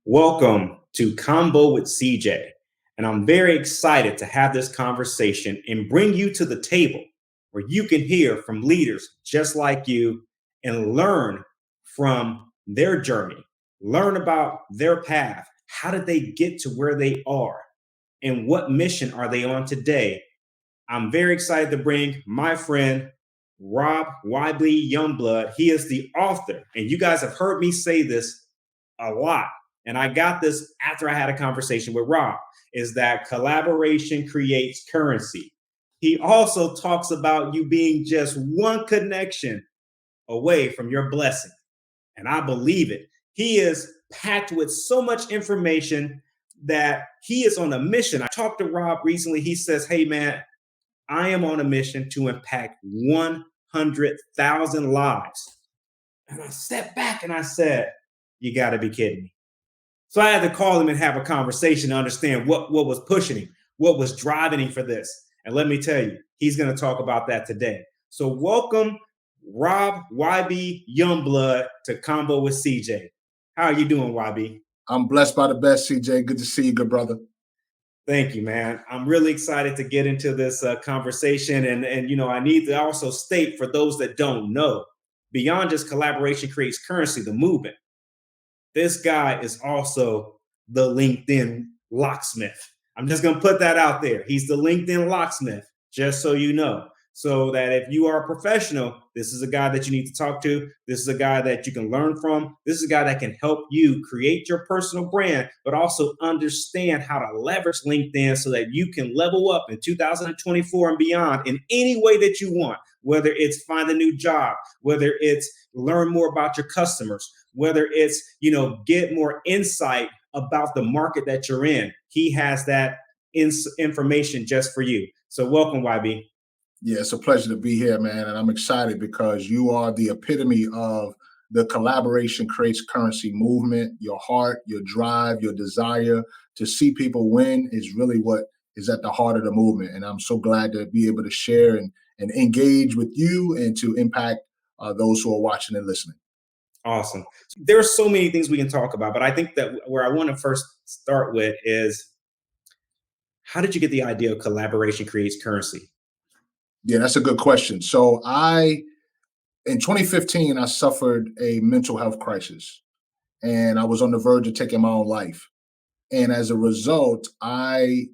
Welcome to Combo with CJ. And I'm very excited to have this conversation and bring you to the table where you can hear from leaders just like you and learn from their journey, learn about their path. How did they get to where they are? And what mission are they on today? I'm very excited to bring my friend Rob Wylie Youngblood. He is the author, and you guys have heard me say this a lot. And I got this after I had a conversation with Rob, is that collaboration creates currency. He also talks about you being just one connection away from your blessing. And I believe it. He is packed with so much information that he is on a mission. I talked to Rob recently. He says, "Hey, man, I am on a mission to impact 100,000 lives." And I stepped back and I said, "You got to be kidding me." So I had to call him and have a conversation to understand what was pushing him, what was driving him for this. And let me tell you, he's going to talk about that today. So welcome, Rob YB Youngblood, to Combo with CJ. How are you doing, YB? I'm blessed by the best, CJ. Good to see you, good brother. Thank you, man. I'm really excited to get into this conversation, and I need to also state for those that don't know, beyond just collaboration creates currency, the movement. This guy is also the LinkedIn locksmith. I'm just going to put that out there. He's the LinkedIn locksmith, just so you know. So that if you are a professional, this is a guy that you need to talk to. This is a guy that you can learn from. This is a guy that can help you create your personal brand, but also understand how to leverage LinkedIn so that you can level up in 2024 and beyond in any way that you want, whether it's find a new job, whether it's learn more about your customers, whether it's, get more insight about the market that you're in. He has that information just for you. So welcome, YB. Yeah, it's a pleasure to be here, man. And I'm excited because you are the epitome of the collaboration creates currency movement. Your heart, your drive, your desire to see people win is really what is at the heart of the movement. And I'm so glad to be able to share and engage with you and to impact those who are watching and listening. Awesome. There are so many things we can talk about, but I think that where I want to first start with is, how did you get the idea of collaboration creates currency? Yeah, that's a good question. So in 2015, I suffered a mental health crisis and I was on the verge of taking my own life. And as a result, I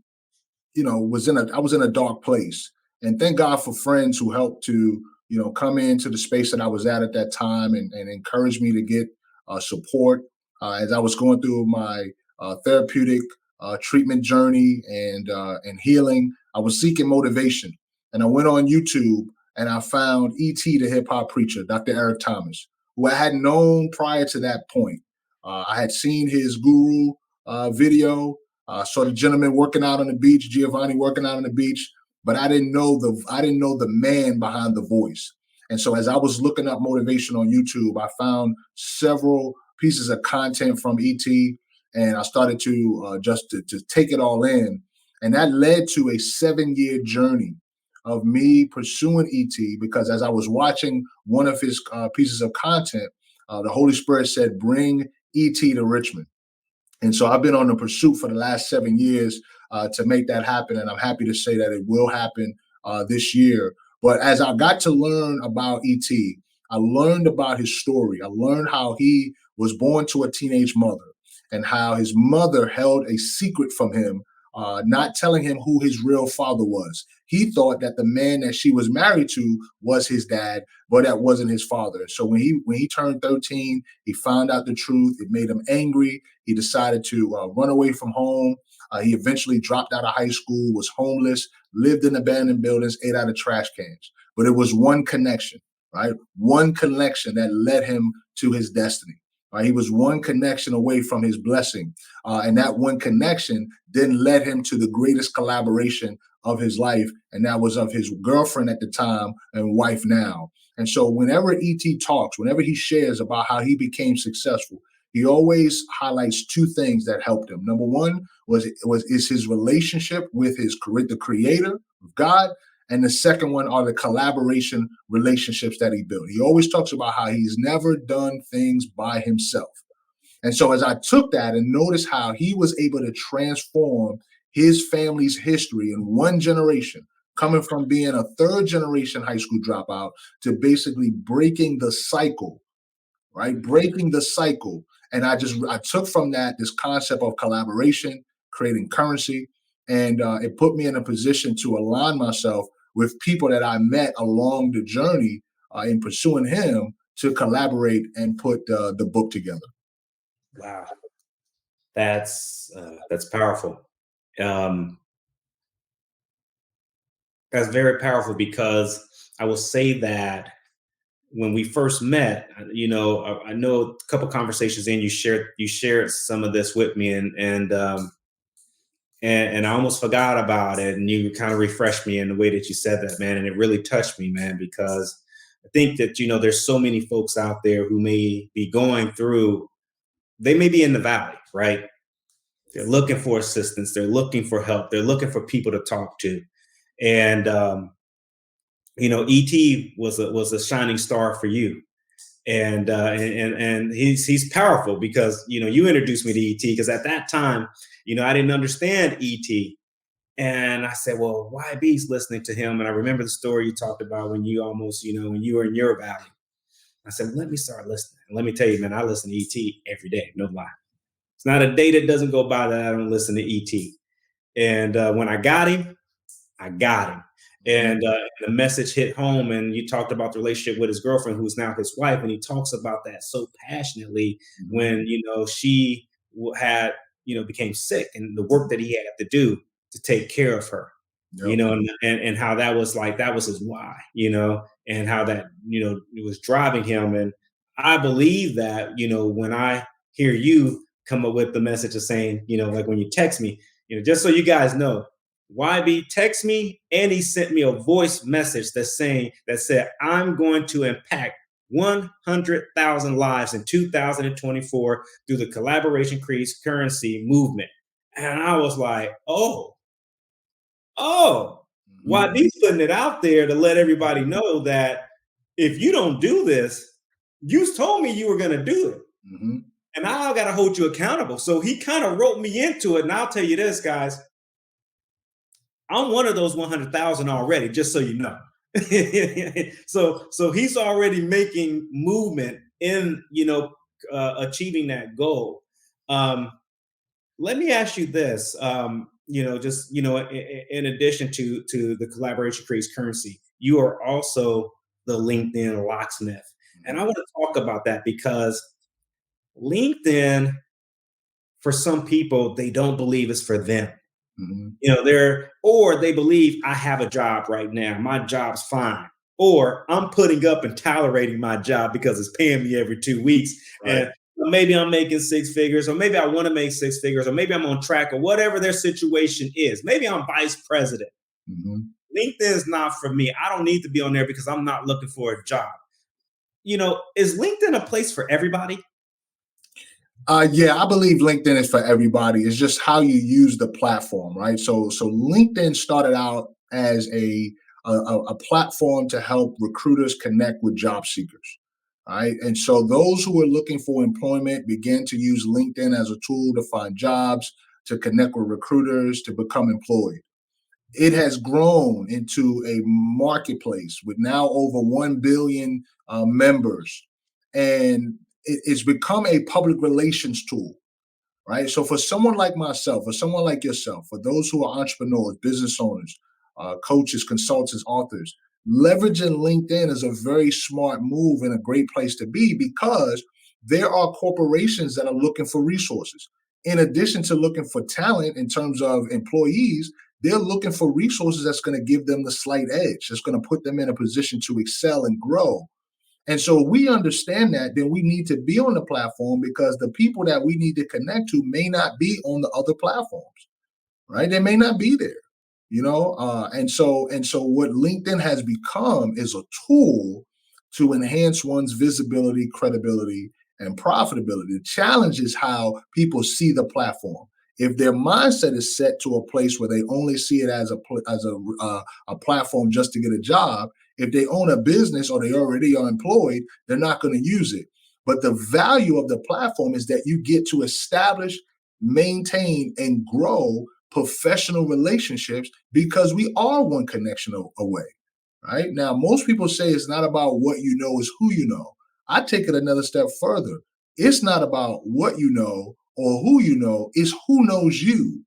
was in a dark place. And thank God for friends who helped to, come into the space that I was at that time and encourage me to get support as I was going through my therapeutic treatment journey and healing. I was seeking motivation, and I went on YouTube and I found E.T. the Hip Hop Preacher, Dr. Eric Thomas, who I had known prior to that point. I had seen his guru video. Saw the gentleman working out on the beach, Giovanni working out on the beach, but I didn't know the man behind the voice. And so as I was looking up motivation on YouTube, I found several pieces of content from ET, and I started to to take it all in, and that led to a 7-year journey of me pursuing ET because as I was watching one of his pieces of content, the Holy Spirit said, "Bring ET to Richmond." And so I've been on the pursuit for the last 7 years to make that happen. And I'm happy to say that it will happen this year. But as I got to learn about E.T., I learned about his story. I learned how he was born to a teenage mother and how his mother held a secret from him, not telling him who his real father was. He thought that the man that she was married to was his dad, but that wasn't his father. So when he turned 13, he found out the truth. It made him angry. He decided to run away from home. He eventually dropped out of high school, was homeless, lived in abandoned buildings, ate out of trash cans. But it was one connection, right? One connection that led him to his destiny. Right? He was one connection away from his blessing. And that one connection then led him to the greatest collaboration of his life. And that was of his girlfriend at the time and wife now. And so whenever E.T. talks, whenever he shares about how he became successful, he always highlights two things that helped him. Number one is his relationship with the creator of God. And the second one are the collaboration relationships that he built. He always talks about how he's never done things by himself. And so as I took that and noticed how he was able to transform his family's history in one generation, coming from being a third generation high school dropout to basically breaking the cycle, right? Breaking the cycle. And I took from that this concept of collaboration, creating currency, and it put me in a position to align myself with people that I met along the journey in pursuing him to collaborate and put the book together. Wow, that's powerful. Um, that's very powerful because I will say that when we first met, I know a couple conversations in you shared some of this with me, and I almost forgot about it, and you kind of refreshed me in the way that you said that, man, and it really touched me, man, because I think that there's so many folks out there who may be going through, they may be in the valley, right? They're looking for assistance, they're looking for help, they're looking for people to talk to, and Et was a shining star for you, and he's powerful because you introduced me to Et because at that time I didn't understand Et, and I said, well, YB's listening to him, and I remember the story you talked about when you almost when you were in your valley. I said, let me start listening, and let me tell you, man, I listen to Et every day, no lie. It's not a day that doesn't go by that I don't listen to Et, and when I got him, I got him. And the message hit home, and you talked about the relationship with his girlfriend, who's now his wife, and he talks about that so passionately when she had became sick, and the work that he had to do to take care of her, Yep. and how that was like that was his why, and how that it was driving him, and I believe that when I hear you come up with the message of saying like when you text me, just so you guys know, YB text me and he sent me a voice message that said, I'm going to impact 100,000 lives in 2024 through the Collaboration Creates Currency movement. And I was like, YB's putting it out there to let everybody know that if you don't do this, you told me you were going to do it. Mm-hmm. And now I got to hold you accountable. So he kind of wrote me into it. And I'll tell you this, guys. I'm one of those 100,000 already, just so you know. So he's already making movement in achieving that goal. Let me ask you this. Just in addition to the Collaboration Creates Currency, you are also the LinkedIn locksmith, and I want to talk about that because LinkedIn, for some people, they don't believe it's for them. Or they believe I have a job right now. My job's fine. Or I'm putting up and tolerating my job because it's paying me every 2 weeks. Right. And maybe I'm making six figures, or maybe I want to make six figures, or maybe I'm on track, or whatever their situation is. Maybe I'm vice president. LinkedIn is not for me. I don't need to be on there because I'm not looking for a job. Is LinkedIn a place for everybody? Yeah, I believe LinkedIn is for everybody. It's just how you use the platform, right? So LinkedIn started out as a platform to help recruiters connect with job seekers, right? And so those who are looking for employment began to use LinkedIn as a tool to find jobs, to connect with recruiters, to become employed. It has grown into a marketplace with now over 1 billion members, and it's become a public relations tool, right? So for someone like myself, for someone like yourself, for those who are entrepreneurs, business owners, coaches, consultants, authors, leveraging LinkedIn is a very smart move and a great place to be because there are corporations that are looking for resources. In addition to looking for talent in terms of employees, they're looking for resources that's going to give them the slight edge, that's going to put them in a position to excel and grow. And so we understand that, then we need to be on the platform because the people that we need to connect to may not be on the other platforms, right? They may not be there, and so what LinkedIn has become is a tool to enhance one's visibility, credibility, and profitability. The challenge is how people see the platform. If their mindset is set to a place where they only see it as a platform just to get a job, if they own a business or they already are employed, they're not going to use it. But the value of the platform is that you get to establish, maintain, and grow professional relationships because we are one connection away. Right now, most people say it's not about what you know, it's who you know. I take it another step further. It's not about what you know or who you know, it's who knows you,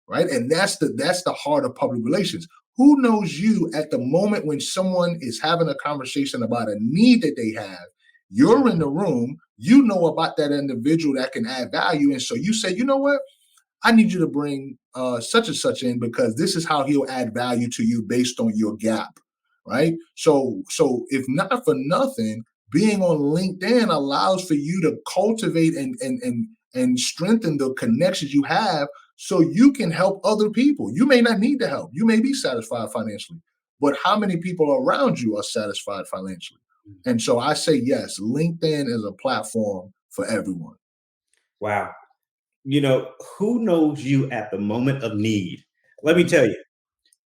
right? And that's the heart of public relations. Who knows you at the moment when someone is having a conversation about a need that they have? You're in the room, you know about that individual that can add value. And so you say, you know what? I need you to bring such and such in because this is how he'll add value to you based on your gap, right? So if not for nothing, being on LinkedIn allows for you to cultivate and strengthen the connections you have so you can help other people. You may not need the help. You may be satisfied financially, but how many people around you are satisfied financially? And so I say yes, LinkedIn is a platform for everyone. Wow. Who knows you at the moment of need? Let me tell you,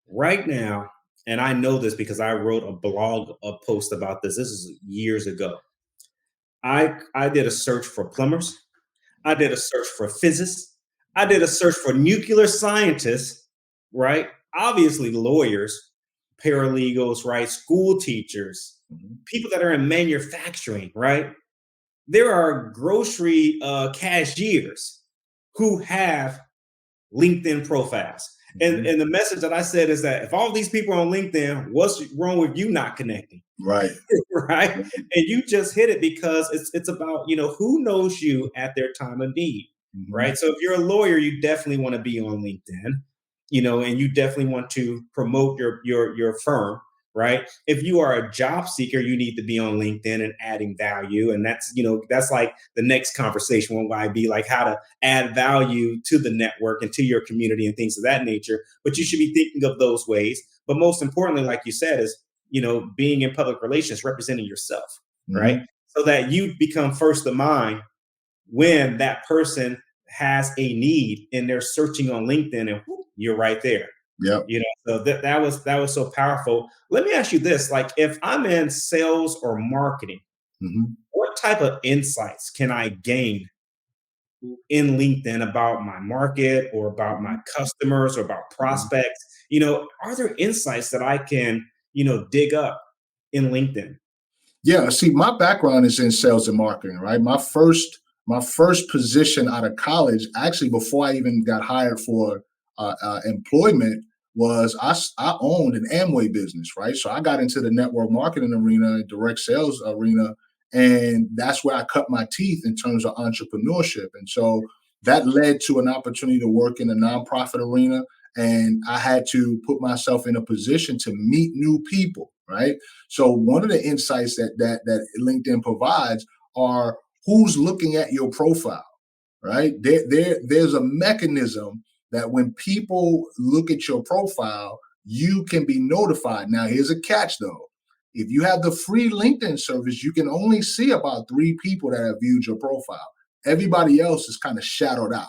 right now, and I know this because I wrote a post about this. This is years ago. I did a search for plumbers. I did a search for physicists. I did a search for nuclear scientists, right? Obviously, lawyers, paralegals, right? School teachers, Mhm. people that are in manufacturing, right? There are grocery cashiers who have LinkedIn profiles. And Mhm. the message that I said is that if all these people are on LinkedIn, what's wrong with you not connecting? Right. Right? And you just hit it because it's about, who knows you at their time of need, Mhm. right? So if you're a lawyer, you definitely want to be on LinkedIn, and you definitely want to promote your firm, right? If you are a job seeker, you need to be on LinkedIn and adding value. And that's like the next conversation one might be like how to add value to the network and to your community and things of that nature. But you should be thinking of those ways. But most importantly, like you said, is being in public relations, representing yourself, right? Mhm. So that you become first of mind when that person has a need and they're searching on LinkedIn and whoop, you're right there. Yep. So that was so powerful. Let me ask you this: like, if I'm in sales or marketing, Mhm. what type of insights can I gain in LinkedIn about my market or about my Mhm. customers or about Mhm. prospects? Are there insights that I can, dig up in LinkedIn? Yeah, see, my background is in sales and marketing, right? My first position out of college, actually, before I even got hired for employment, was I owned an Amway business, right? So I got into the network marketing arena, and direct sales arena, and that's where I cut my teeth in terms of entrepreneurship. And so that led to an opportunity to work in the nonprofit arena, and I had to put myself in a position to meet new people, right? So one of the insights that LinkedIn provides are who's looking at your profile, right? There's a mechanism that when people look at your profile, you can be notified. Now, here's a catch though. If you have the free LinkedIn service, you can only see about 3 people that have viewed your profile. Everybody else is kind of shadowed out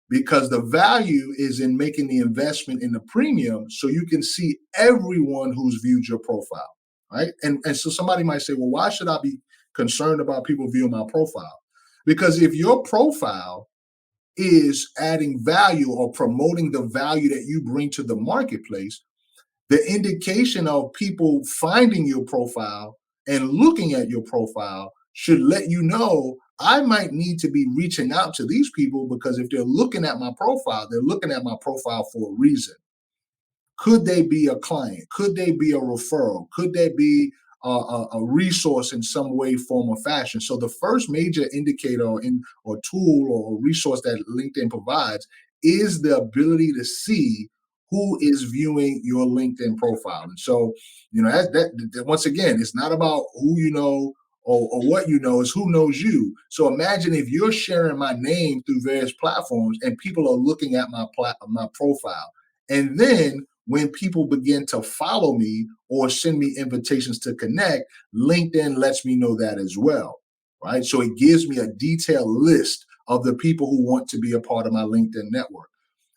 because the value is in making the investment in the premium so you can see everyone who's viewed your profile, right? And so somebody might say, well, why should I be concerned about people viewing my profile? Because if your profile is adding value or promoting the value that you bring to the marketplace, the indication of people finding your profile and looking at your profile should let you know I might need to be reaching out to these people because if they're looking at my profile, they're looking at my profile for a reason. Could they be a client? Could they be a referral? Could they be a resource in some way, form, or fashion? So the first major indicator or tool or resource that LinkedIn provides is the ability to see who is viewing your LinkedIn profile. And so, once again, it's not about who you know or what you know, is who knows you. So imagine if you're sharing my name through various platforms and people are looking at my profile. And then when people begin to follow me or send me invitations to connect, LinkedIn lets me know that as well, right? So it gives me a detailed list of the people who want to be a part of my LinkedIn network.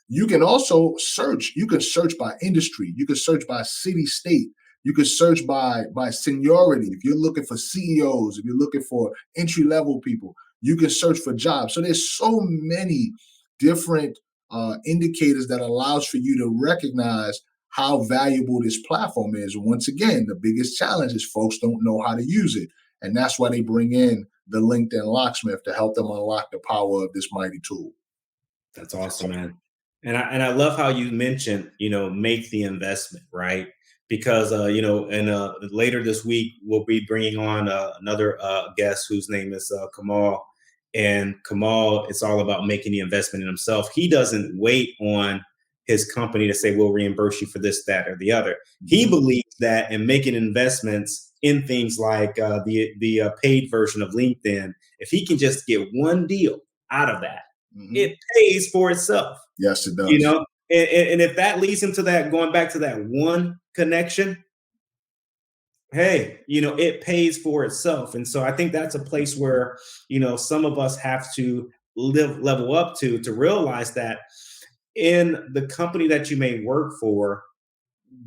You can also search. You can search by industry. You can search by city, state. You can search by seniority. If you're looking for CEOs, if you're looking for entry level people, you can search for jobs. So there's so many different indicators that allows for you to recognize how valuable this platform is. Once again, the biggest challenge is folks don't know how to use it. And that's why they bring in the LinkedIn locksmith to help them unlock the power of this mighty tool. That's awesome, man. And I love how you mentioned, make the investment, right? Because and later this week we'll be bringing on another guest whose name is Kamal, and Kamal, it's all about making the investment in himself. He doesn't wait on his company to say we'll reimburse you for this, that, or the other. He Mhm. believes that in making investments in things like the paid version of LinkedIn, if he can just get one deal out of that, Mhm. it pays for itself, Yes, it you does. know? And if that leads him to that, going back to that one connection, hey, it pays for itself. And so I think that's a place where, some of us have to level up to realize that in the company that you may work for,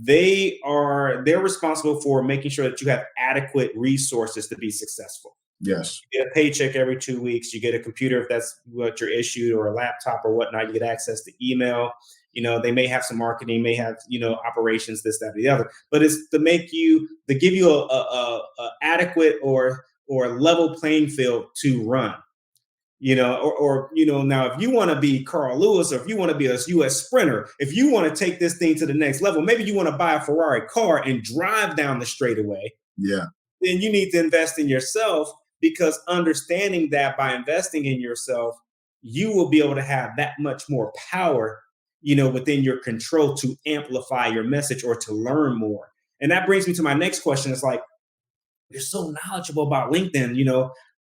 they're responsible for making sure that you have adequate resources to be successful. Yes. You get a paycheck every 2 weeks. You get a computer if that's what you're issued, or a laptop or whatnot. You get access to email. They may have some marketing, may have operations, this, that, or the other. But it's to give you a adequate or level playing field to run. Now if you want to be Carl Lewis, or if you want to be a U.S. sprinter, if you want to take this thing to the next level, maybe you want to buy a Ferrari car and drive down the straightaway, Yeah. then you need to invest in yourself, because understanding that by investing in yourself, you will be able to have that much more power, within your control to amplify your message or to learn more. And that brings me to my next question. It's like, you're so knowledgeable about LinkedIn,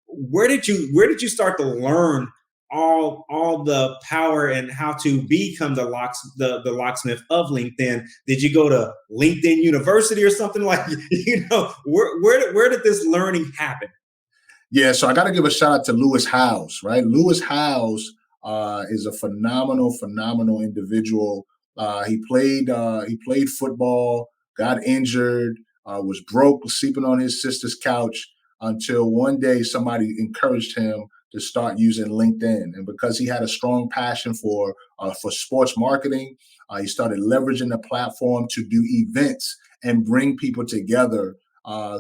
where did you start to learn all the power and how to become the locksmith of LinkedIn? Did you go to LinkedIn University or something like where did this learning happen? Yeah, so I got to give a shout out to Lewis Howes, right? Lewis Howes is a phenomenal individual. He played football, got injured, was broke, sleeping on his sister's couch until one day somebody encouraged him to start using LinkedIn. And because he had a strong passion for sports marketing, he started leveraging the platform to do events and bring people together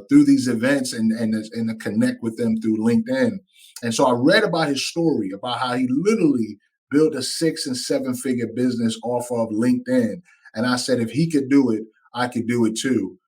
through these events and to connect with them through LinkedIn. And so I read about his story about how he literally built a 6 and 7 figure business off of LinkedIn. And I said, if he could do it, I could do it too.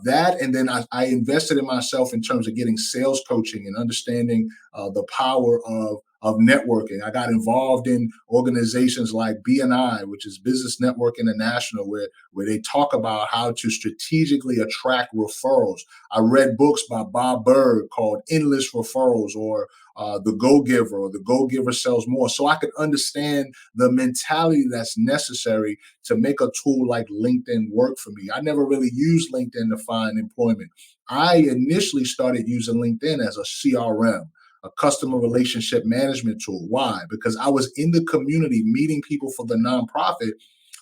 That and then I invested in myself in terms of getting sales coaching and understanding the power of networking. I got involved in organizations like BNI, which is Business Network International, where they talk about how to strategically attract referrals. I read books by Bob Berg called Endless Referrals, or The Go Giver, or The Go Giver Sells More, so I could understand the mentality that's necessary to make a tool like LinkedIn work for me. I never really used LinkedIn to find employment. I initially started using LinkedIn as a CRM, a customer relationship management tool. Why? Because I was in the community meeting people for the nonprofit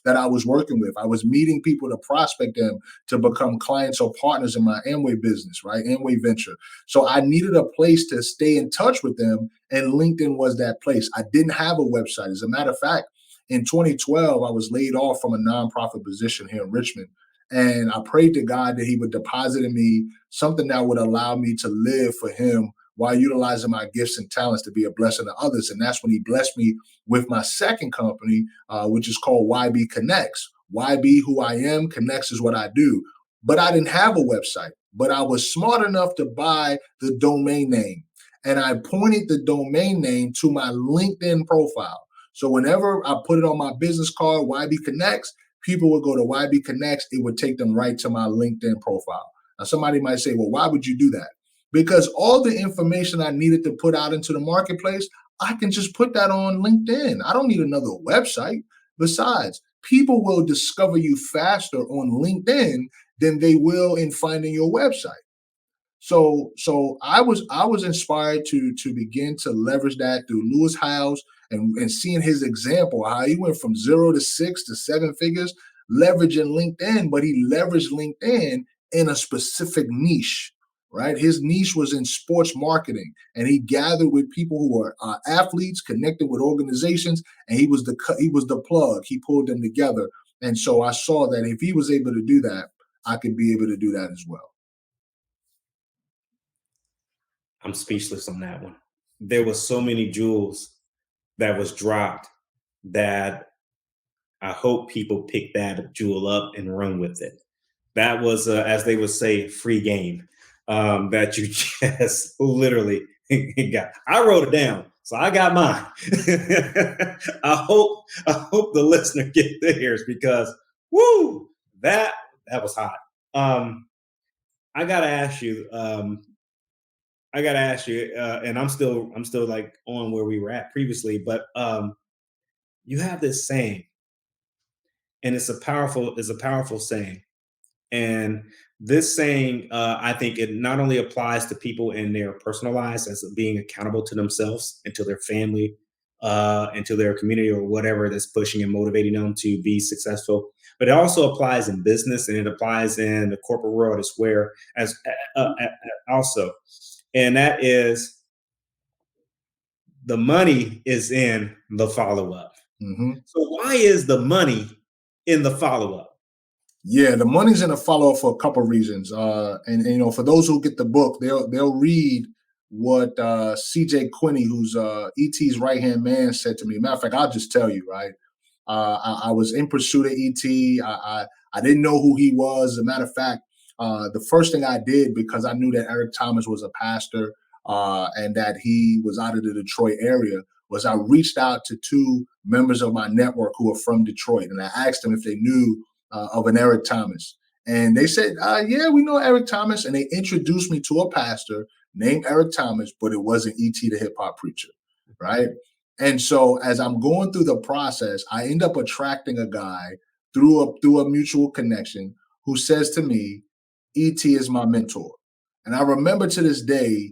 that I was working with. I was meeting people to prospect them to become clients or partners in my Amway business, right? Amway venture. So I needed a place to stay in touch with them, and LinkedIn was that place. I didn't have a website. As a matter of fact, in 2012, I was laid off from a nonprofit position here in Richmond. And I prayed to God that He would deposit in me something that would allow me to live for Him while utilizing my gifts and talents to be a blessing to others. And that's when He blessed me with my second company, which is called YB Connects. YB, who I am, Connects is what I do. But I didn't have a website, but I was smart enough to buy the domain name. And I pointed the domain name to my LinkedIn profile. So whenever I put it on my business card, YB Connects, people would go to YB Connects. It would take them right to my LinkedIn profile. Now, somebody might say, well, why would you do that? Because all the information I needed to put out into the marketplace, I can just put that on LinkedIn. I don't need another website. Besides, people will discover you faster on LinkedIn than they will in finding your website. So I was inspired to begin to leverage that through Lewis Howes and seeing his example, how he went from 0 to 6 to 7 figures, leveraging LinkedIn, but he leveraged LinkedIn in a specific niche, right? His niche was in sports marketing, and he gathered with people who are athletes, connected with organizations, and he was the plug. He pulled them together, and so I saw that if he was able to do that, I could be able to do that as well. I'm speechless on that one. There was so many jewels that was dropped that I hope people pick that jewel up and run with it. That was, as they would say, free game that you just literally got. I wrote it down, so I got mine. I hope the listener get theirs because, woo, that was hot. I gotta ask you. And I'm still like on where we were at previously, but you have this saying, and it's a powerful saying. And this saying, I think it not only applies to people in their personal lives as being accountable to themselves and to their family, and to their community or whatever that's pushing and motivating them to be successful, but it also applies in business and it applies in the corporate world as where as also, and that is the money is in the follow up. Mm-hmm. So why is the money in the follow up? Yeah, the money's in a follow-up for a couple of reasons. And you know, for those who get the book, they'll read what CJ Quinney, who's ET's right-hand man, said to me. Matter of fact, I'll just tell you, right? I was in pursuit of ET. I didn't know who he was. As a matter of fact, the first thing I did, because I knew that Eric Thomas was a pastor and that he was out of the Detroit area, was I reached out to two members of my network who are from Detroit, and I asked them if they knew of an Eric Thomas. And they said, yeah, we know Eric Thomas. And they introduced me to a pastor named Eric Thomas, but it wasn't E.T. the hip hop preacher, right? And so as I'm going through the process, I end up attracting a guy through a mutual connection who says to me, E.T. is my mentor. And I remember to this day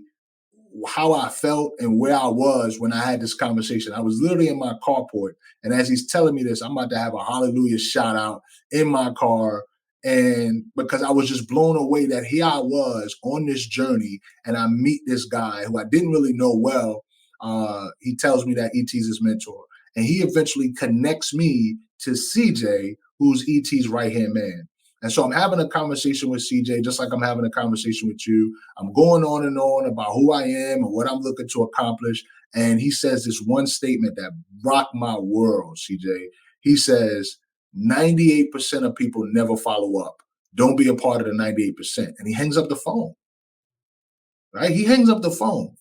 how I felt and where I was when I had this conversation. I was literally in my carport, and as he's telling me this, I'm about to have a hallelujah shout out in my car. And because I was just blown away that here I was on this journey, and I meet this guy who I didn't really know well. He tells me that ET's his mentor, and he eventually connects me to CJ, who's ET's right hand man. And so I'm having a conversation with CJ, just like I'm having a conversation with you. I'm going on and on about who I am and what I'm looking to accomplish. And he says this one statement that rocked my world, CJ. He says, 98% of people never follow up. Don't be a part of the 98%. And he hangs up the phone, right? He hangs up the phone.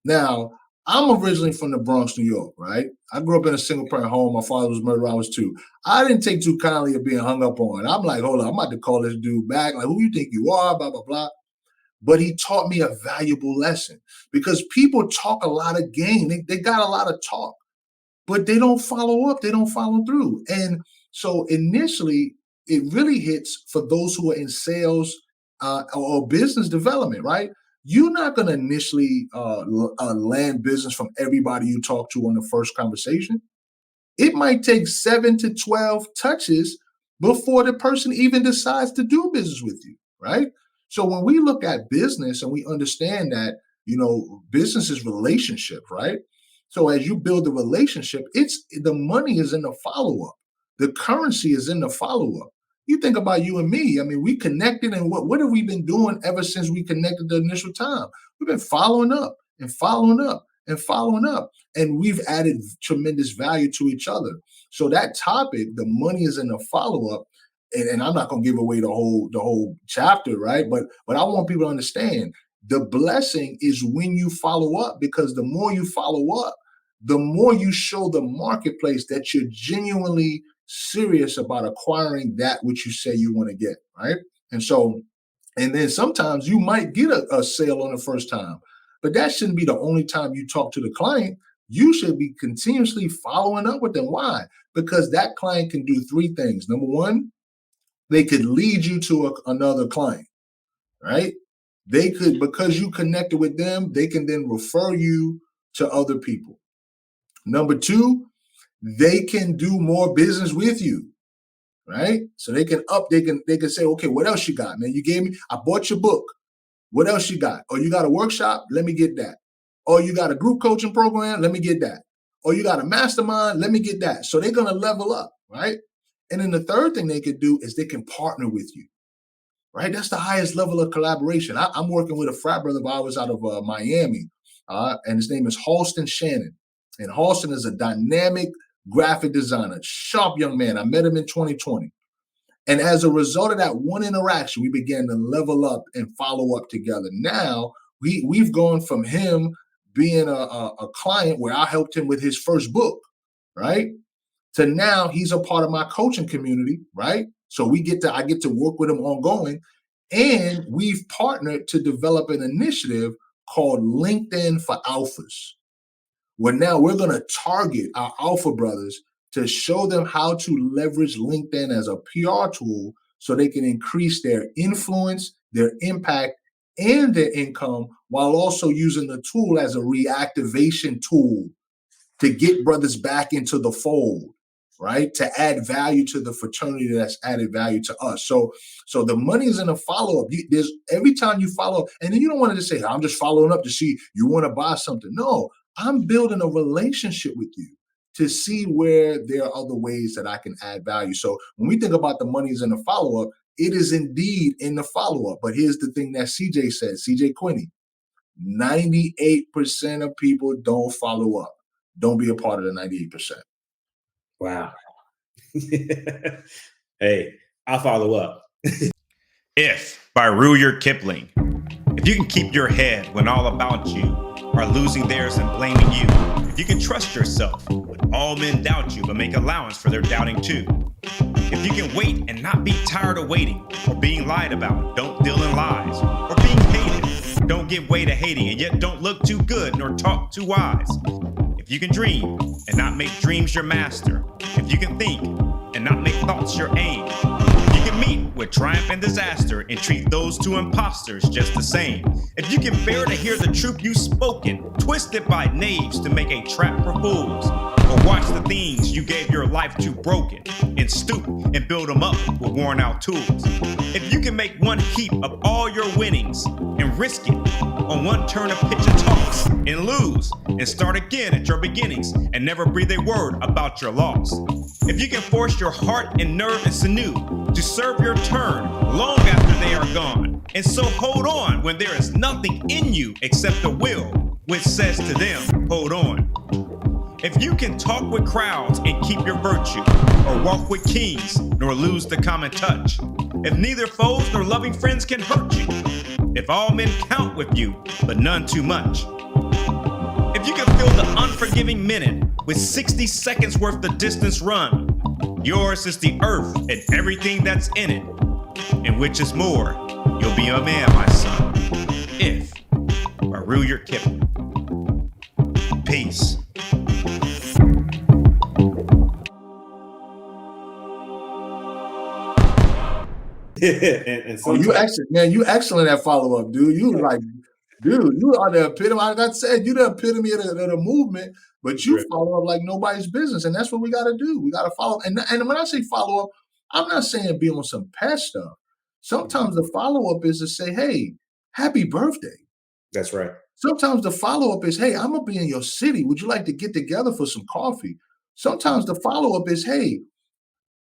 Now, I'm originally from the Bronx, New York, right? I grew up in a single parent home. My father was murdered when I was 2. I didn't take too kindly of being hung up on. I'm like, hold on, I'm about to call this dude back. Like, who you think you are? Blah, blah, blah. But he taught me a valuable lesson because people talk a lot of game. They got a lot of talk, but they don't follow up. They don't follow through. And so initially, it really hits for those who are in sales or business development, right? You're not going to initially land business from everybody you talk to on the first conversation. It might take 7 to 12 touches before the person even decides to do business with you, right? So when we look at business and we understand that, you know, business is relationship, right? So as you build the relationship, it's the money is in the follow-up. The currency is in the follow-up. You think about you and me. I mean, we connected, and what have we been doing ever since we connected the initial time? We've been following up and following up and following up, and we've added tremendous value to each other. So that topic, the money is in the follow-up, and I'm not going to give away the whole chapter, right? But I want people to understand the blessing is when you follow up, because the more you follow up, the more you show the marketplace that you're genuinely serious about acquiring that which you say you want to get, right? And so, and then sometimes you might get a sale on the first time, but that shouldn't be the only time you talk to the client. You should be continuously following up with them. Why? Because that client can do 3 things. Number one, they could lead you to another client, right? They could, because you connected with them, they can then refer you to other people. Number 2, they can do more business with you. right? So they can say, okay, what else you got, man? You gave me, I bought your book. What else you got? Oh, you got a workshop? Let me get that. Oh, you got a group coaching program? Let me get that. Oh, you got a mastermind? Let me get that. So they're going to level up, right? And then the third thing they could do is they can partner with you, right? That's the highest level of collaboration. I'm working with a frat brother of ours out of Miami, and his name is Halston Shannon. And Halston is a dynamic graphic designer, sharp young man. I met him in 2020. And as a result of that one interaction, we began to level up and follow up together. Now we've gone from him being a client where I helped him with his first book, right? To now he's a part of my coaching community, right? So I get to work with him ongoing. And we've partnered to develop an initiative called LinkedIn for Alphas, where now we're going to target our alpha brothers to show them how to leverage LinkedIn as a PR tool so they can increase their influence, their impact, and their income while also using the tool as a reactivation tool to get brothers back into the fold, right? To add value to the fraternity that's added value to us. So the money is in a follow-up. There's every time you follow up, and then you don't want to just say, I'm just following up to see you want to buy something. No, I'm building a relationship with you to see where there are other ways that I can add value. So when we think about the money is in the follow-up, it is indeed in the follow-up. But here's the thing that CJ said, CJ Quinney, 98% of people don't follow up. Don't be a part of the 98%. Wow. Hey, I'll follow up. If by Rudyard Kipling. If you can keep your head when all about you are losing theirs and blaming you. If you can trust yourself when all men doubt you but make allowance for their doubting too. If you can wait and not be tired of waiting or being lied about, don't deal in lies, or being hated, don't give way to hating and yet don't look too good nor talk too wise. If you can dream and not make dreams your master, if you can think and not make thoughts your aim, if you can meet with triumph and disaster and treat those two imposters just the same, if you can bear to hear the truth you've spoken, twisted by knaves to make a trap for fools, or watch the things you gave your life to broken and stoop and build them up with worn out tools. If you can make one heap of all your winnings and risk it on one turn of pitch and toss and lose and start again at your beginnings and never breathe a word about your loss. If you can force your heart and nerve and sinew to serve your turn long after they are gone, and so hold on when there is nothing in you except the will which says to them, hold on. If you can talk with crowds and keep your virtue, or walk with kings nor lose the common touch, if neither foes nor loving friends can hurt you, if all men count with you, but none too much, if you can fill the unforgiving minute with 60 seconds worth the distance run, yours is the earth and everything that's in it, and which is more, you'll be a man, my son. If by Rudyard Kipling. Peace. and you excellent, man. You excellent at follow up, dude. You like, dude, you are the epitome. Like I said, you the epitome of the movement, but you follow up like nobody's business, and that's what we got to do. We got to follow. And when I say follow up, I'm not saying be on some past stuff. Sometimes the follow up is to say, hey, happy birthday. That's right. Sometimes the follow up is, hey, I'm gonna be in your city. Would you like to get together for some coffee? Sometimes the follow up is, hey,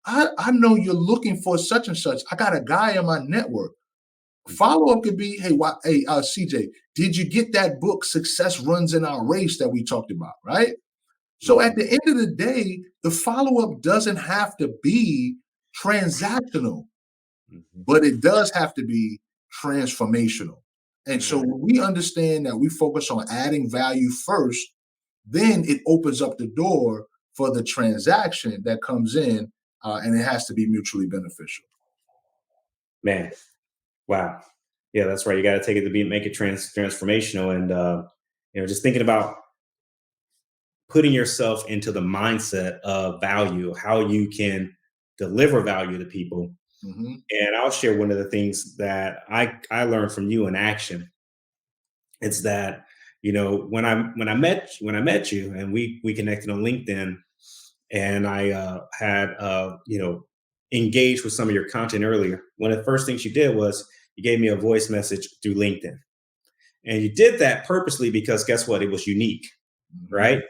I know you're looking for such and such. I got a guy in my network. Follow up could be, hey, CJ, did you get that book, Success Runs in Our Race, that we talked about, right? So at the end of the day, the follow up doesn't have to be transactional, but it does have to be transformational. And so when we understand that we focus on adding value first, then it opens up the door for the transaction that comes in, and it has to be mutually beneficial. Man, wow. Yeah, that's right. You got to take it to make it transformational. And, just thinking about putting yourself into the mindset of value, how you can deliver value to people. Mm-hmm. And I'll share one of the things that I learned from you in action. It's that, when I met you and we connected on LinkedIn, and I had engage with some of your content earlier, one of the first things you did was you gave me a voice message through LinkedIn. And you did that purposely because guess what? It was unique, right?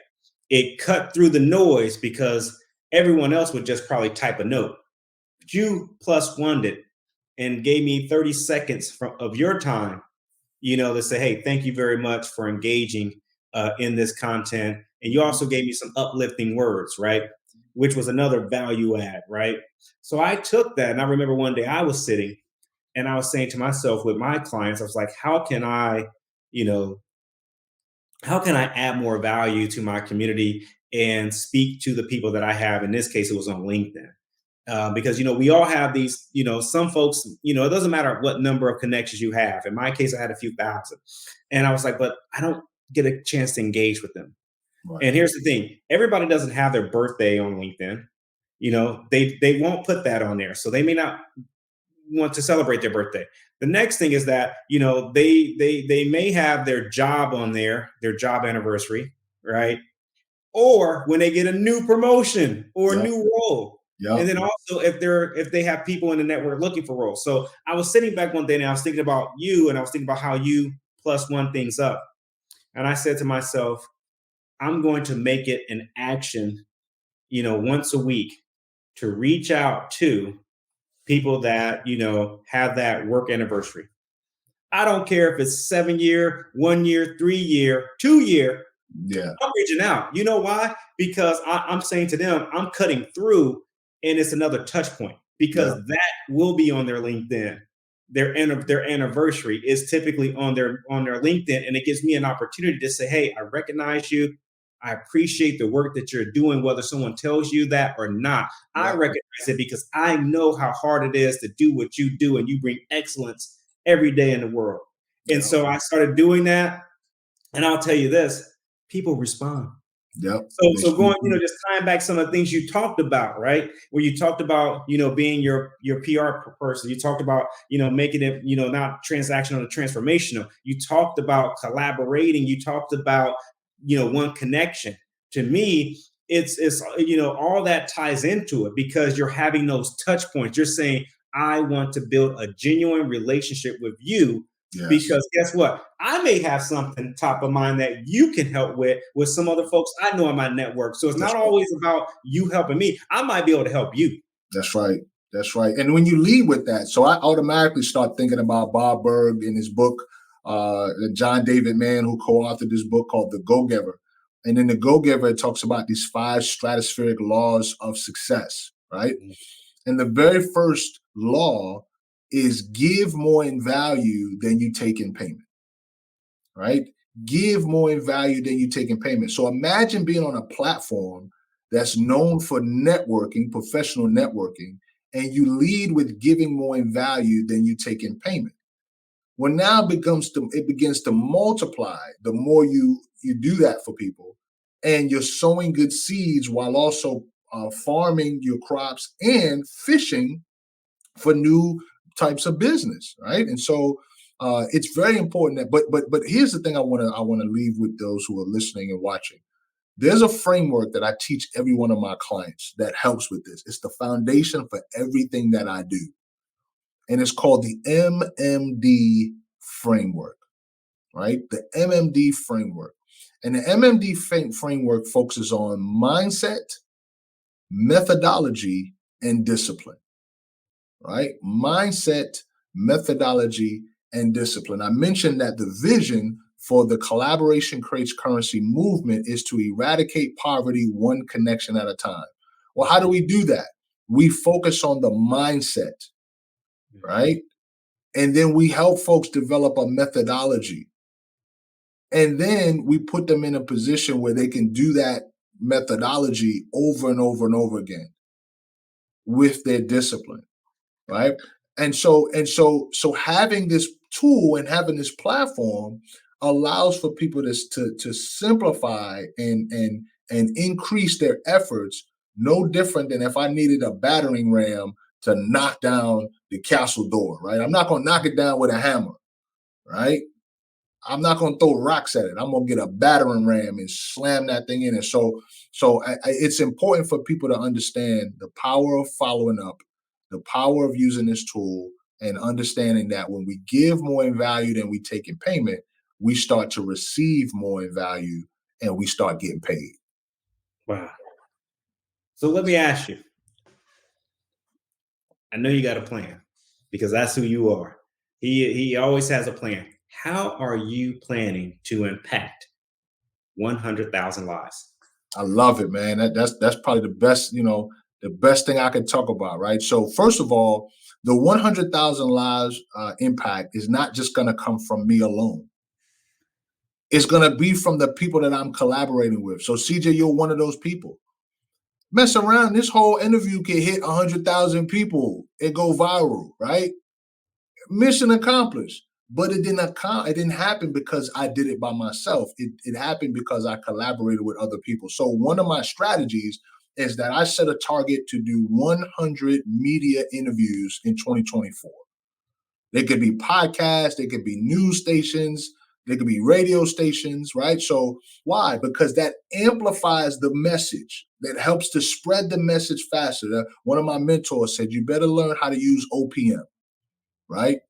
It cut through the noise because everyone else would just probably type a note. But you plus one it and gave me 30 seconds of your time, to say, hey, thank you very much for engaging in this content. And you also gave me some uplifting words, right? Which was another value add, right? So I took that, and I remember one day I was sitting and I was saying to myself with my clients, I was like, how can I add more value to my community and speak to the people that I have? In this case, it was on LinkedIn. Because we all have these, some folks, it doesn't matter what number of connections you have. In my case, I had a few thousand, and I was like, but I don't get a chance to engage with them. Right. And here's the thing: everybody doesn't have their birthday on LinkedIn. They won't put that on there, so they may not want to celebrate their birthday. The next thing is that they may have their job on there, their job anniversary, right? Or when they get a new promotion or a new role. Yep. And then also if they have people in the network looking for roles. So I was sitting back one day and I was thinking about you, and I was thinking about how you plus one things up. And I said to myself, I'm going to make it an action, once a week to reach out to people that, have that work anniversary. I don't care if it's 7 year, 1 year, 3 year, 2 year. Yeah. I'm reaching out. You know why? Because I'm saying to them, I'm cutting through. And it's another touch point because that will be on their LinkedIn. Their anniversary is typically on their LinkedIn, and it gives me an opportunity to say, "Hey, I recognize you. I appreciate the work that you're doing, whether someone tells you that or not. Yeah. I recognize it because I know how hard it is to do what you do, and you bring excellence every day in the world." And so I started doing that, and I'll tell you this: people respond. Yep. So going, just tying back some of the things you talked about, right? Where you talked about, being your PR person. You talked about, making it, not transactional to transformational. You talked about collaborating. You talked about, one connection. To me, it's all that ties into it because you're having those touch points. You're saying, I want to build a genuine relationship with you. Yes. Because guess what? I may have something top of mind that you can help with some other folks I know in my network. So it's not always about you helping me. I might be able to help you. That's right. That's right. And when you lead with that, so I automatically start thinking about Bob Burg in his book, John David Mann, who co-authored this book called The Go-Giver. And in The Go-Giver, it talks about these 5 stratospheric laws of success, right? Mm-hmm. And the very first law is give more in value than you take in payment, right? Give more in value than you take in payment. So imagine being on a platform that's known for networking, professional networking, and you lead with giving more in value than you take in payment. Well, now it begins to multiply the more you do that for people, and you're sowing good seeds while also farming your crops and fishing for new types of business, right? And so it's very important that. But here's the thing I want to leave with those who are listening and watching. There's a framework that I teach every one of my clients that helps with this. It's the foundation for everything that I do, and it's called the MMD framework, right? The MMD framework, and the MMD framework focuses on mindset, methodology, and discipline. Right? Mindset, methodology, and discipline. I mentioned that the vision for the Collaboration Creates Currency movement is to eradicate poverty one connection at a time. Well, how do we do that? We focus on the mindset, right? And then we help folks develop a methodology. And then we put them in a position where they can do that methodology over and over and over again with their discipline. Right. And so having this tool and having this platform allows for people to simplify and increase their efforts, no different than if I needed a battering ram to knock down the castle door. Right. I'm not going to knock it down with a hammer. Right. I'm not going to throw rocks at it. I'm going to get a battering ram and slam that thing in. And so it's important for people to understand the power of following up The power of using this tool and understanding that when we give more in value than we take in payment, we start to receive more in value and we start getting paid. Wow. So let me ask you. I know you got a plan because that's who you are. He always has a plan. How are you planning to impact 100,000 lives? I love it, man. That's probably the best, the best thing I can talk about, right? So first of all, the 100,000 lives impact is not just going to come from me alone. It's going to be from the people that I'm collaborating with. So CJ, you're one of those people. Mess around, this whole interview can hit 100,000 people. It go viral, right? Mission accomplished. But it didn't happen because I did it by myself. It happened because I collaborated with other people. So one of my strategies is that I set a target to do 100 media interviews in 2024. They could be podcasts, they could be news stations, they could be radio stations, right? So why? Because that amplifies the message, that helps to spread the message faster. One of my mentors said, you better learn how to use OPM, right?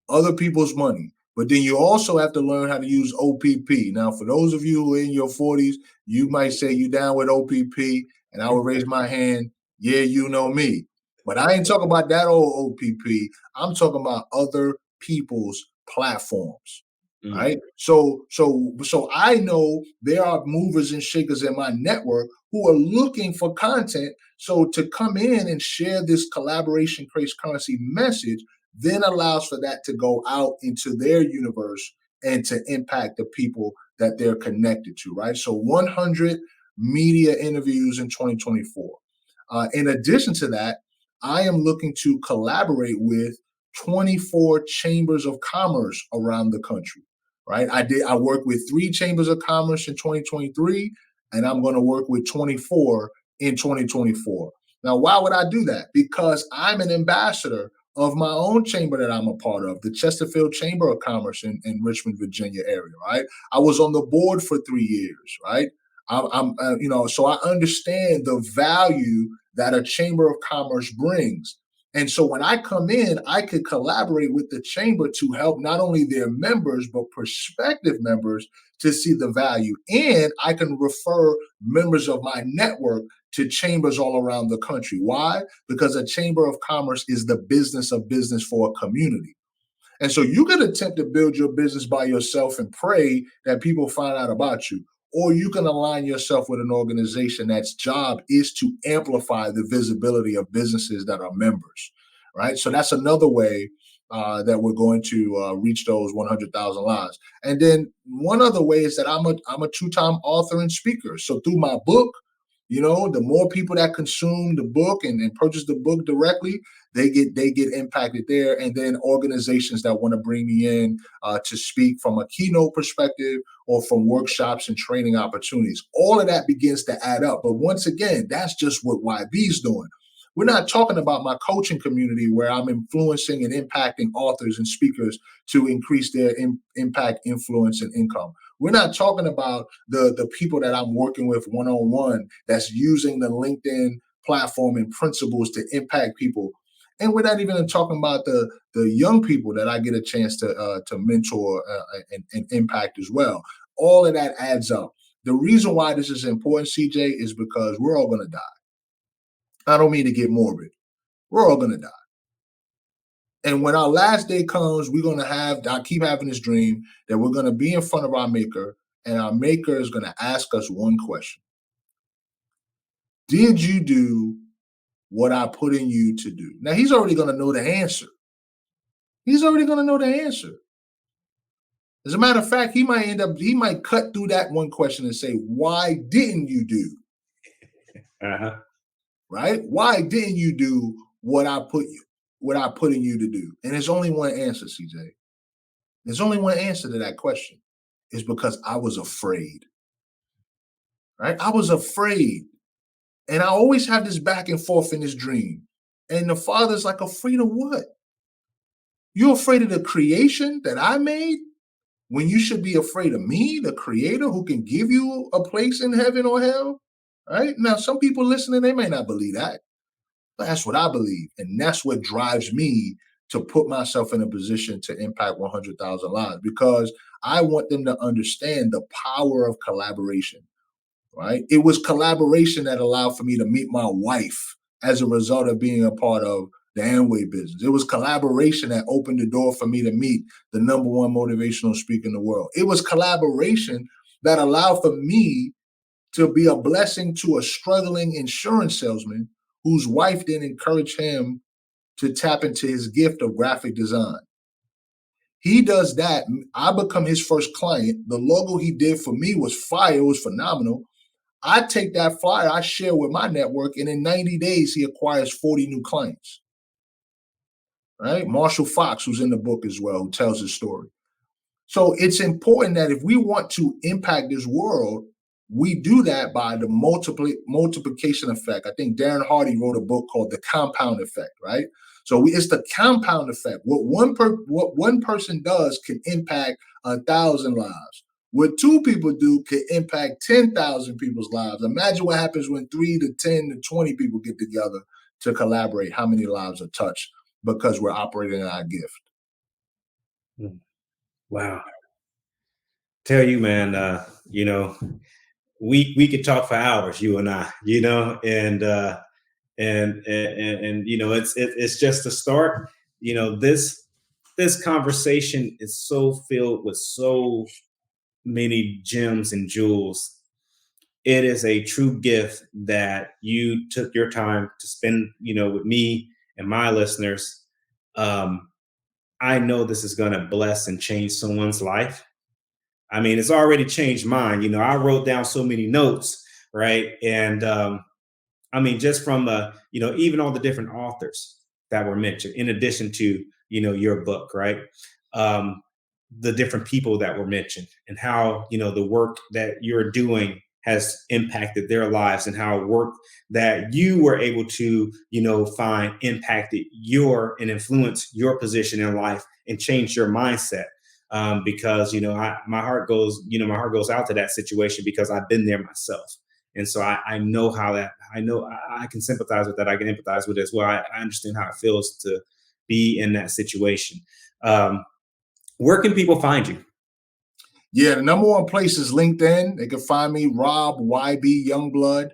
Other people's money. But then you also have to learn how to use OPP. Now, for those of you who are in your 40s, you might say you down with OPP, and I will raise my hand. Yeah, you know me. But I ain't talking about that old OPP. I'm talking about other people's platforms. Right. So I know there are movers and shakers in my network who are looking for content. So to come in and share this collaboration creates currency message then allows for that to go out into their universe and to impact the people that they're connected to, right? So 100 media interviews in 2024. In addition to that, I am looking to collaborate with 24 chambers of commerce around the country, right? I worked with 3 chambers of commerce in 2023, and I'm going to work with 24 in 2024. Now, why would I do that? Because I'm an ambassador of my own chamber that I'm a part of, the Chesterfield Chamber of Commerce in Richmond, Virginia area, right? I was on the board for 3 years, right? So I understand the value that a Chamber of Commerce brings. And so when I come in, I could collaborate with the chamber to help not only their members, but prospective members to see the value. And I can refer members of my network to chambers all around the country. Why? Because a chamber of commerce is the business of business for a community. And so you can attempt to build your business by yourself and pray that people find out about you. Or you can align yourself with an organization that's job is to amplify the visibility of businesses that are members, right? So that's another way that we're going to reach those 100,000 lives. And then one other way is that I'm a 2-time author and speaker. So through my book, the more people that consume the book and purchase the book directly, they get impacted there. And then organizations that want to bring me in to speak from a keynote perspective or from workshops and training opportunities. All of that begins to add up. But once again, that's just what YB's doing. We're not talking about my coaching community where I'm influencing and impacting authors and speakers to increase their impact, influence, and income. We're not talking about the people that I'm working with one-on-one that's using the LinkedIn platform and principles to impact people. And we're not even talking about the young people that I get a chance to mentor and impact as well. All of that adds up. The reason why this is important, CJ, is because we're all going to die. I don't mean to get morbid. We're all going to die. And when our last day comes, I keep having this dream that we're going to be in front of our maker, and our maker is going to ask us one question. Did you do what I put in you to do? Now, he's already going to know the answer. He's already going to know the answer. As a matter of fact, he might cut through that one question and say, why didn't you do? Uh-huh. Right? Why didn't you do what I put in you to do? And there's only one answer, CJ. There's only one answer to that question. It's because I was afraid. Right? I was afraid. And I always have this back and forth in this dream. And the Father's like, afraid of what? You're afraid of the creation that I made when you should be afraid of me, the creator who can give you a place in heaven or hell? Right? Now, some people listening, they may not believe that. That's what I believe. And that's what drives me to put myself in a position to impact 100,000 lives, because I want them to understand the power of collaboration, right? It was collaboration that allowed for me to meet my wife as a result of being a part of the Amway business. It was collaboration that opened the door for me to meet the #1 motivational speaker in the world. It was collaboration that allowed for me to be a blessing to a struggling insurance salesman whose wife then encouraged him to tap into his gift of graphic design. He does that. I become his first client. The logo he did for me was fire. It was phenomenal. I take that flyer, I share with my network, and in 90 days, he acquires 40 new clients. Right? Marshall Fox, who's in the book as well, who tells his story. So it's important that if we want to impact this world, we do that by the multiplication effect. I think Darren Hardy wrote a book called The Compound Effect, right? So it's the compound effect. What one person does can impact 1,000 lives. What two people do can impact 10,000 people's lives. Imagine what happens when 3 to 10 to 20 people get together to collaborate. How many lives are touched because we're operating in our gift. Wow. Tell you, man, we could talk for hours, you and I, and it's just a start. This conversation is so filled with so many gems and jewels. It is a true gift that you took your time to spend, with me and my listeners. I know this is going to bless and change someone's life. I mean, it's already changed mine. I wrote down so many notes, right? And just from even all the different authors that were mentioned, in addition to your book, right? The different people that were mentioned, and how the work that you're doing has impacted their lives, and how work that you were able to find impacted and influence your position in life and change your mindset. Because my heart goes out to that situation, because I've been there myself. And so I know I can sympathize with that. I can empathize with it as well. I understand how it feels to be in that situation. Where can people find you? Yeah, the #1 place is LinkedIn. They can find me, Rob YB Youngblood.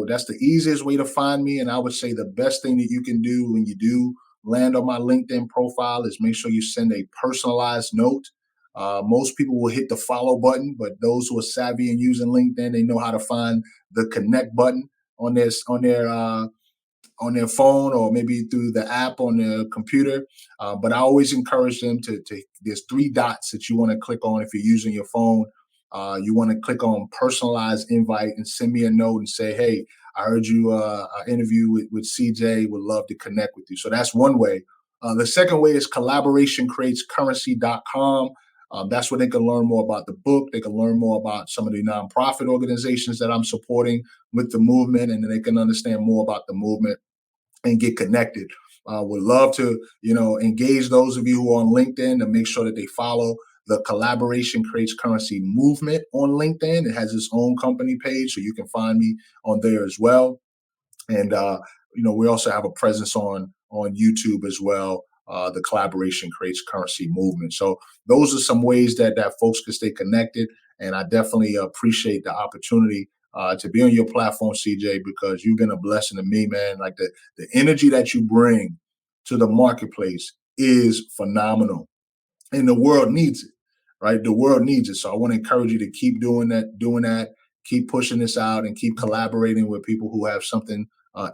That's the easiest way to find me. And I would say the best thing that you can do when you do land on my LinkedIn profile is make sure you send a personalized note. Most people will hit the follow button, but those who are savvy in using LinkedIn, they know how to find the connect button on their phone, or maybe through the app on their computer. But I always encourage them to there's 3 dots that you want to click on if you're using your phone. You want to click on personalized invite and send me a note and say, hey, I heard you interview with CJ, would love to connect with you. So that's one way. The second way is collaborationcreatescurrency.com. That's where they can learn more about the book. They can learn more about some of the nonprofit organizations that I'm supporting with the movement, and then they can understand more about the movement and get connected. Would love to, engage those of you who are on LinkedIn to make sure that they follow the Collaboration Creates Currency movement on LinkedIn. It has its own company page, so you can find me on there as well. And we also have a presence on YouTube as well. The Collaboration Creates Currency movement. So those are some ways that folks can stay connected. And I definitely appreciate the opportunity to be on your platform, CJ, because you've been a blessing to me, man. Like the energy that you bring to the marketplace is phenomenal, and the world needs it, right? The world needs it. So I want to encourage you to keep doing that, keep pushing this out, and keep collaborating with people who have something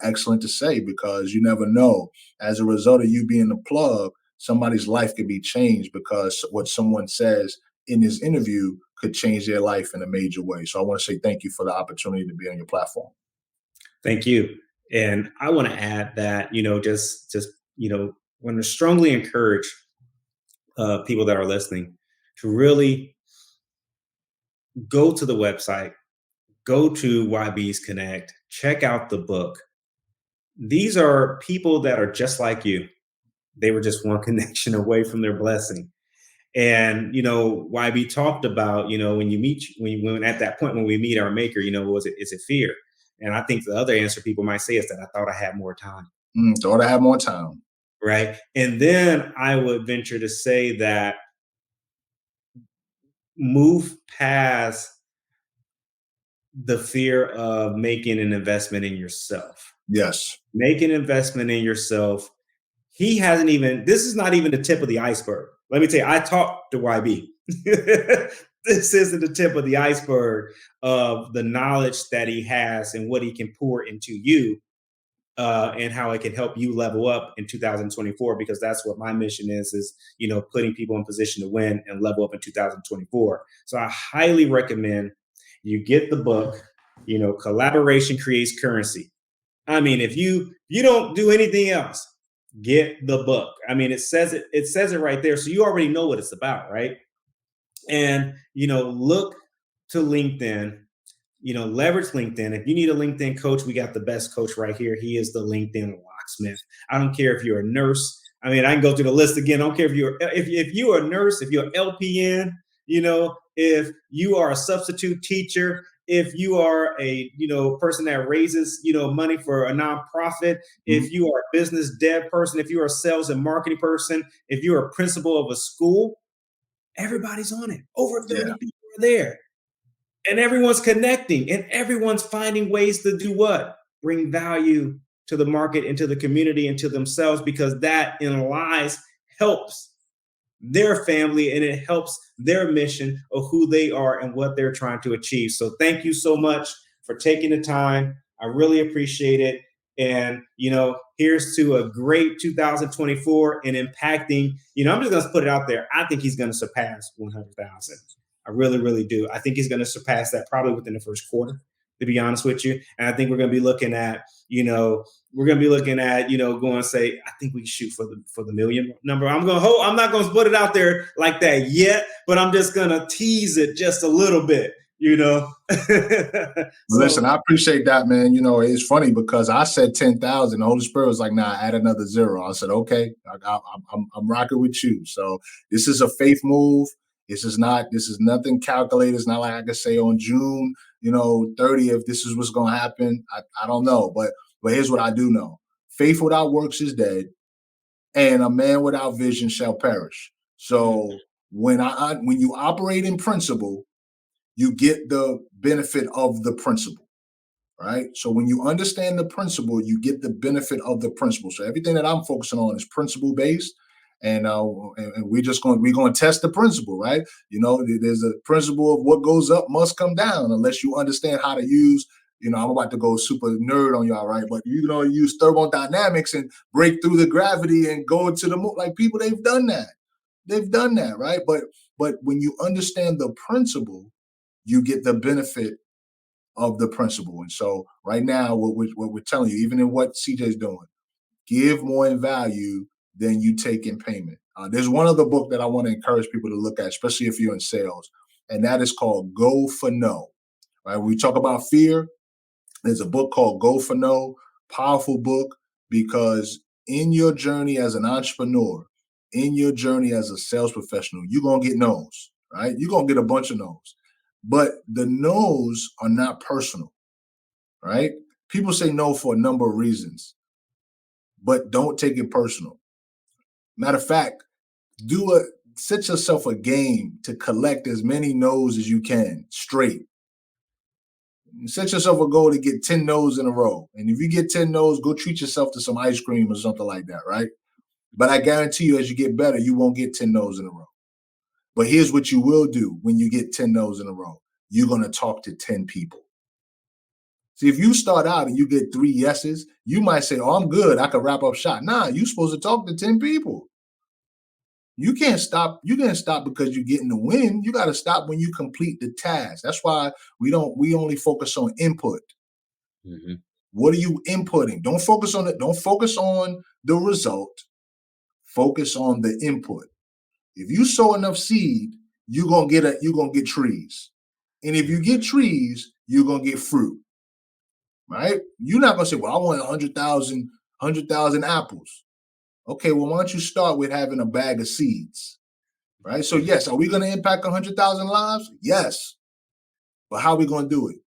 excellent to say, because you never know. As a result of you being the plug, somebody's life could be changed because what someone says in this interview could change their life in a major way. So I want to say thank you for the opportunity to be on your platform. Thank you. And I want to add that, want to strongly encourage people that are listening to really go to the website, go to YB's Connect, check out the book. These are people that are just like you. They were just one connection away from their blessing. And, YB talked about, when at that point, when we meet our maker, is it fear? And I think the other answer people might say is that I thought I had more time. Thought I had more time. Right. And then I would venture to say that move past the fear of making an investment in yourself. Yes. Make an investment in yourself. This is not even the tip of the iceberg. Let me tell you, I talked to YB. This isn't the tip of the iceberg of the knowledge that he has and what he can pour into you, and how it can help you level up in 2024, because that's what my mission is putting people in position to win and level up in 2024. So I highly recommend you get the book. Collaboration creates currency. I mean, if you don't do anything else, get the book. I mean, it says it right there. So you already know what it's about, right? And look to LinkedIn. Leverage LinkedIn. If you need a LinkedIn coach, we got the best coach right here. He is the LinkedIn locksmith. I don't care if you're a nurse. I mean, I can go through the list again. I don't care if you're a nurse, if you're an LPN, if you are a substitute teacher, if you are a person that raises money for a nonprofit, if you are a business dev person, if you're a sales and marketing person, if you're a principal of a school, everybody's on it. Over 30 people are there. And everyone's connecting and everyone's finding ways to do what? Bring value to the market and to the community and to themselves, because that in lies helps their family and it helps their mission of who they are and what they're trying to achieve. So thank you so much for taking the time. I really appreciate it. And, here's to a great 2024 and impacting, I'm just going to put it out there. I think he's going to surpass 100,000. I really, really do. I think he's going to surpass that probably within the first quarter, to be honest with you. And I think we're going to be looking at, going and say, I think we shoot for the million number. I'm not going to put it out there like that yet, but I'm just going to tease it just a little bit, Listen, I appreciate that, man. It's funny because I said 10,000. The Holy Spirit was like, nah, add another zero. I said, okay, I'm rocking with you. So this is a faith move. This is nothing calculated. It's not like I could say on June, 30th, this is what's going to happen. I don't know. But here's what I do know. Faith without works is dead, and a man without vision shall perish. So when you operate in principle, you get the benefit of the principle, right? So when you understand the principle, you get the benefit of the principle. So everything that I'm focusing on is principle based. And we're going to test the principle, right? There's a principle of what goes up must come down, unless you understand how to use, I'm about to go super nerd on y'all, right? But use thermodynamics and break through the gravity and go into the moon. Like people, they've done that, right? But when you understand the principle, you get the benefit of the principle. And so right now, what we're telling you, even in what CJ's doing, give more in value than you take in payment. There's one other book that I want to encourage people to look at, especially if you're in sales, and that is called Go for No. Right? When we talk about fear, there's a book called Go for No, powerful book, because in your journey as an entrepreneur, in your journey as a sales professional, you're going to get no's, right? You're going to get a bunch of no's, but the no's are not personal, right? People say no for a number of reasons, but don't take it personal. Matter of fact, set yourself a game to collect as many no's as you can straight. Set yourself a goal to get 10 no's in a row. And if you get 10 no's, go treat yourself to some ice cream or something like that, right? But I guarantee you, as you get better, you won't get 10 no's in a row. But here's what you will do when you get 10 no's in a row. You're going to talk to 10 people. See, if you start out and you get 3 yeses, you might say, oh, I'm good. I can wrap up shop. Nah, you're supposed to talk to 10 people. You can't stop. You can't stop because you're getting the win. You got to stop when you complete the task. That's why we only focus on input. Mm-hmm. What are you inputting? Don't focus on it. Don't focus on the result. Focus on the input. If you sow enough seed, you're gonna get trees. And if you get trees, you're gonna get fruit. Right? You're not gonna say, well, I want 100,000 apples. Okay, well, why don't you start with having a bag of seeds? Right? So yes, are we gonna impact 100,000 lives? Yes. But how are we gonna do it?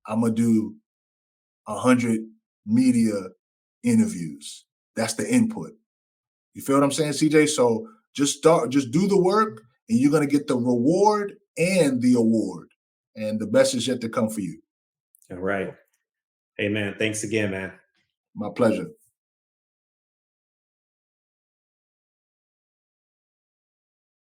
I'm gonna do 100 media interviews. That's the input. You feel what I'm saying, CJ? So just do the work, and you're going to get the reward and the award. And the best is yet to come for you. All right. Hey, man, thanks again, man. My pleasure.